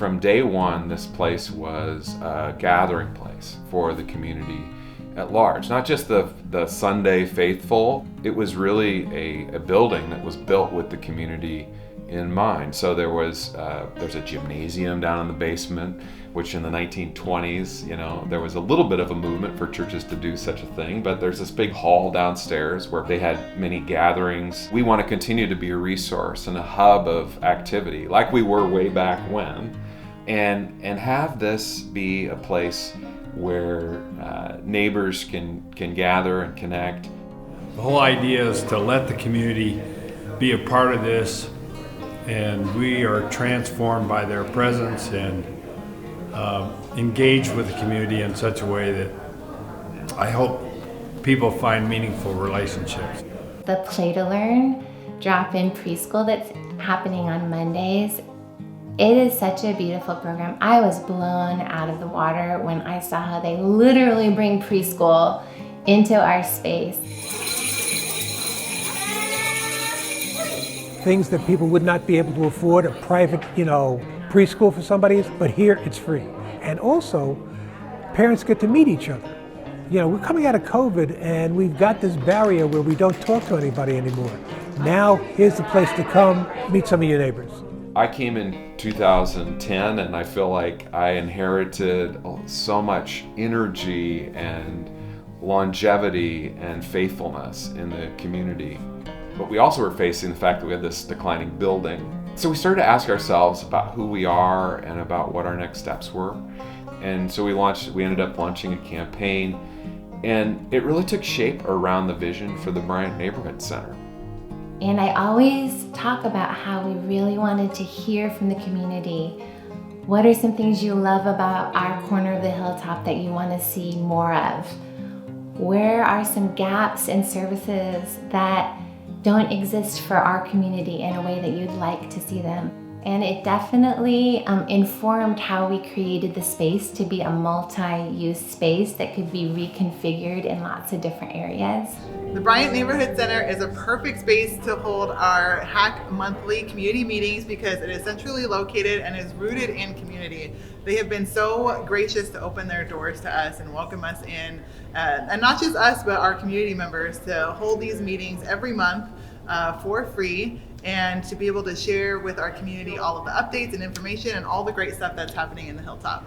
from day one, this place was a gathering place for the community at large, not just the Sunday faithful. It was really a building that was built with the community in mind. So there's a gymnasium down in the basement, which in the 1920s, there was a little bit of a movement for churches to do such a thing, but there's this big hall downstairs where they had many gatherings. We want to continue to be a resource and a hub of activity like we were way back when, and have this be a place where neighbors can gather and connect. The whole idea is to let the community be a part of this, and we are transformed by their presence and engage with the community in such a way that I hope people find meaningful relationships. The Play to Learn drop-in preschool that's happening on Mondays, it is such a beautiful program. I was blown out of the water when I saw how they literally bring preschool into our space. Things that people would not be able to afford, a private, preschool for somebody, but here it's free. And also, parents get to meet each other. We're coming out of COVID and we've got this barrier where we don't talk to anybody anymore. Now, here's the place to come meet some of your neighbors. I came in 2010 and I feel like I inherited so much energy and longevity and faithfulness in the community. But we also were facing the fact that we had this declining building. So we started to ask ourselves about who we are and about what our next steps were. And so we ended up launching a campaign, and it really took shape around the vision for the Bryant Neighborhood Center. And I always talk about how we really wanted to hear from the community. What are some things you love about our corner of the hilltop that you want to see more of? Where are some gaps in services that don't exist for our community in a way that you'd like to see them? And it definitely informed how we created the space to be a multi-use space that could be reconfigured in lots of different areas. The Bryant Neighborhood Center is a perfect space to hold our HAC monthly community meetings because it is centrally located and is rooted in community. They have been so gracious to open their doors to us and welcome us in, and not just us, but our community members, to hold these meetings every month for free, and to be able to share with our community all of the updates and information and all the great stuff that's happening in the Hilltop.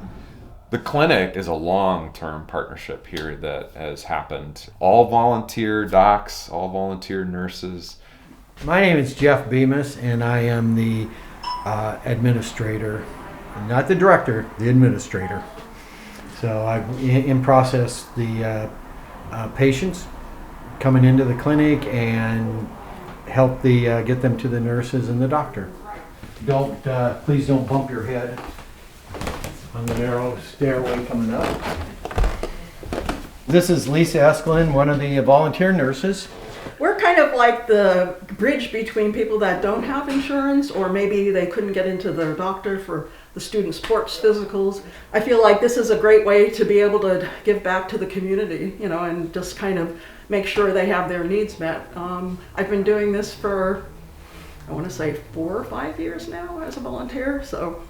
The clinic is a long-term partnership here that has happened. All volunteer docs, all volunteer nurses. My name is Jeff Bemis, and I am the administrator, not the director, the administrator. So I in process the patients coming into the clinic and help get them to the nurses and the doctor. Please don't bump your head on the narrow stairway coming up. This is Lisa Esklin, one of the volunteer nurses. We're kind of like the bridge between people that don't have insurance, or maybe they couldn't get into their doctor for the student sports physicals. I feel like this is a great way to be able to give back to the community, and just kind of make sure they have their needs met. I've been doing this for, I want to say 4 or 5 years now as a volunteer, so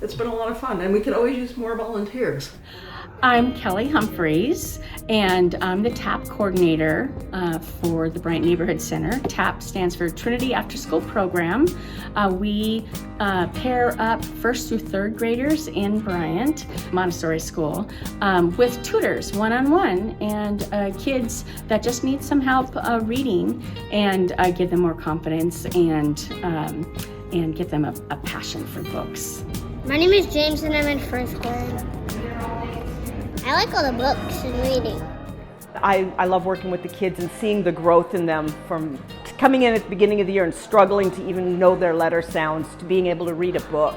it's been a lot of fun, and we could always use more volunteers. I'm Kelly Humphreys, and I'm the TAP coordinator for the Bryant Neighborhood Center. TAP stands for Trinity After School Program. We pair up 1st through 3rd graders in Bryant Montessori School with tutors one-on-one, and kids that just need some help reading, and give them more confidence and give them a passion for books. My name is James and I'm in 1st grade. I like all the books and reading. I love working with the kids and seeing the growth in them, from coming in at the beginning of the year and struggling to even know their letter sounds to being able to read a book.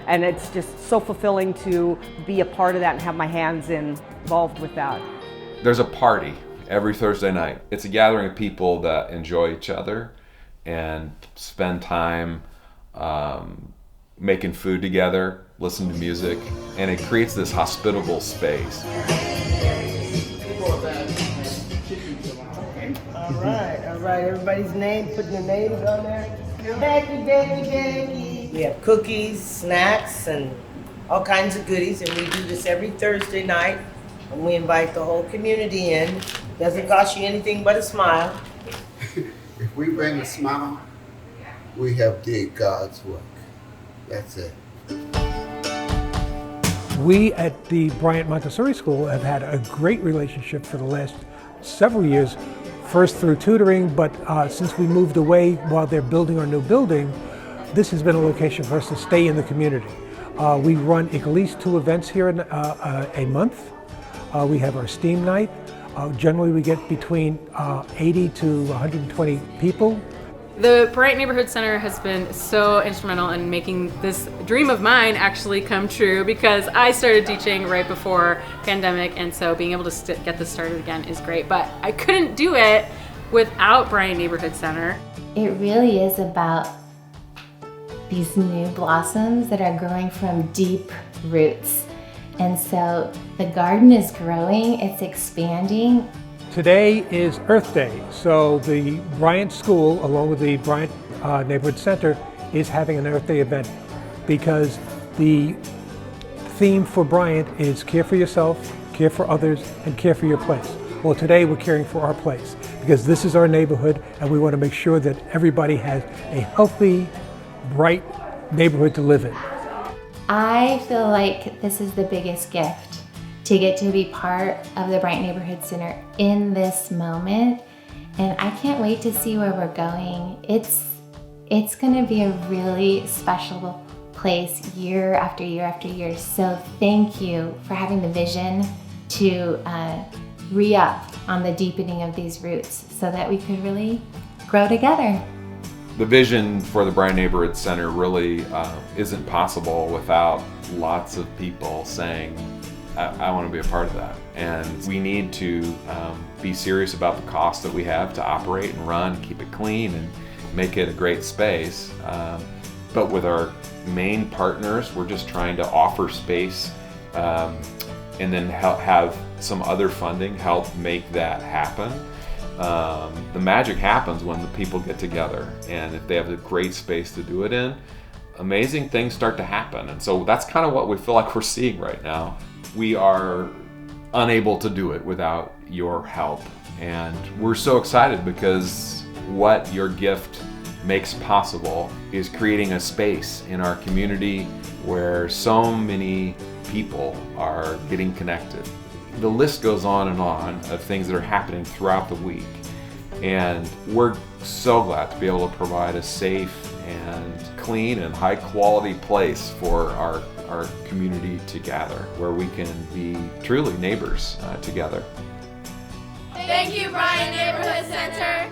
And it's just so fulfilling to be a part of that and have my hands involved with that. There's a party every Thursday night. It's a gathering of people that enjoy each other and spend time making food together, listen to music, and it creates this hospitable space. All right, everybody's name, putting their names on there. Becky. We have cookies, snacks, and all kinds of goodies, and we do this every Thursday night, and we invite the whole community in. Doesn't cost you anything but a smile. If we bring a smile, we have did God's work. That's it. We at the Bryant Montessori School have had a great relationship for the last several years, first through tutoring, but since we moved away while they're building our new building, this has been a location for us to stay in the community. We run at least 2 events here in a month. We have our STEAM night. Generally we get between 80 to 120 people. The Bryant Neighborhood Center has been so instrumental in making this dream of mine actually come true, because I started teaching right before pandemic, and so being able to get this started again is great. But I couldn't do it without Bryant Neighborhood Center. It really is about these new blossoms that are growing from deep roots. And so the garden is growing, it's expanding. Today is Earth Day, so the Bryant School, along with the Bryant Neighborhood Center, is having an Earth Day event because the theme for Bryant is care for yourself, care for others, and care for your place. Well, today we're caring for our place because this is our neighborhood, and we want to make sure that everybody has a healthy, bright neighborhood to live in. I feel like this is the biggest gift, to get to be part of the Bryant Neighborhood Center in this moment. And I can't wait to see where we're going. It's gonna be a really special place year after year after year. So thank you for having the vision to re-up on the deepening of these roots so that we could really grow together. The vision for the Bryant Neighborhood Center really isn't possible without lots of people saying, I want to be a part of that. And we need to be serious about the cost that we have to operate and run, keep it clean, and make it a great space. But with our main partners, we're just trying to offer space and then have some other funding help make that happen. The magic happens when the people get together, and if they have a great space to do it in, amazing things start to happen. And so that's kind of what we feel like we're seeing right now. We are unable to do it without your help, and we're so excited because what your gift makes possible is creating a space in our community where so many people are getting connected. The list goes on and on of things that are happening throughout the week, and we're so glad to be able to provide a safe and clean and high quality place for our community to gather, where we can be truly neighbors together. Thank you, Bryant Neighborhood Center.